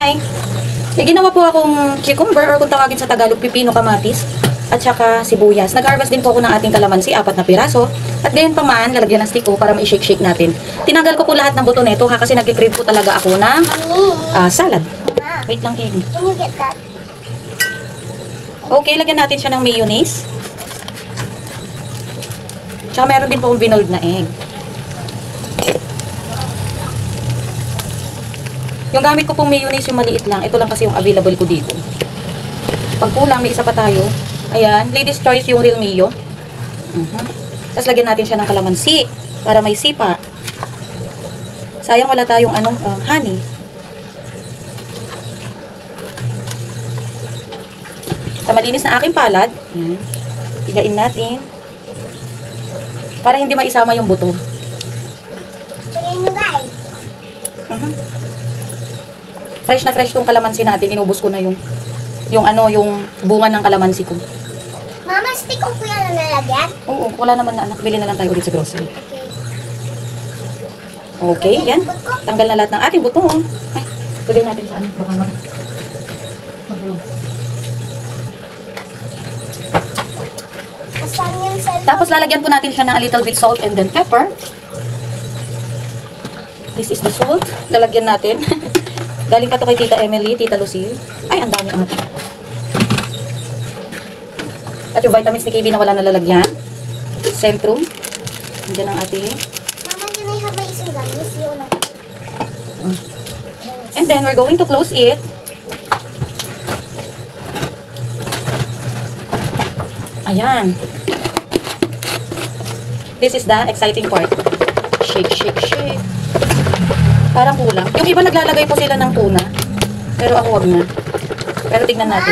Hi! May ginawa po akong cucumber or kung tawagin sa Tagalog, pipino kamatis at saka sibuyas. Nag-harvest din po ako ng ating kalamansi, 4 na piraso. At ganyan pa man, lalagyan ng stick para ma-shake-shake natin. Tinanggal ko po lahat ng buto nito kasi nag-crave po talaga ako ng salad. Wait lang, Amy. Can you get that? Okay, lagyan natin siya ng mayonnaise. Tsaka meron din po akong binold na egg. Yung gamit ko pong mayonnaise yung maliit lang. Ito lang kasi yung available ko dito. Pag kulang, may isa pa tayo. Ayan, ladies choice yung real mayo. Tapos lagyan natin siya ng kalamansi para may sipa. Sayang wala tayong honey. Sa malinis na aking palad, ayan, higain natin. Para hindi maisama yung buto. Tingnan mo guys. Fresh na fresh tong kalamansi natin. Inubos ko na yung bunga ng kalamansi ko. Mama, stick ko yan na nalagyan? Oo, wala naman na anak. Bili na lang tayo ulit sa grocery. Okay. Okay, yan. Tanggal na lahat ng ating buto. Ay, lagay natin sa baka mag-vlog. Asan yung cellphone? Tapos lalagyan po natin siya ng a little bit salt and then pepper. This is the salt. Lalagyan natin. Galing pa to kay Tita Emily, Tita Lucille. Ay, ang dami ang At yung vitamins ni KB na wala nalalagyan. Centrum. Nandiyan ang ating. Mama, can I have my isang gamis? And then we're going to close it. Ayan. This is the exciting part. Shake, shake, shake. Parang kulang. Yung iba naglalagay po sila ng tuna. Pero ako wag na. Pero tignan natin.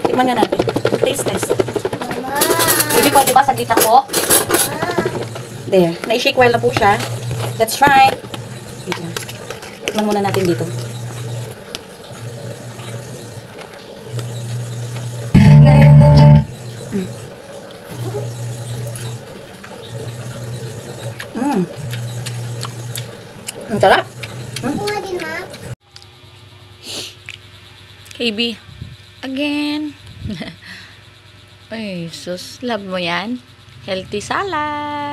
Tignan nga natin. Taste test. Hindi ko, diba, saglit ako? There. Na-shake well na po siya. Let's try. Tignan muna natin dito. Ang sarap. Kuha din, ma. KB, again. Ay, sus, love mo yan? Healthy salad.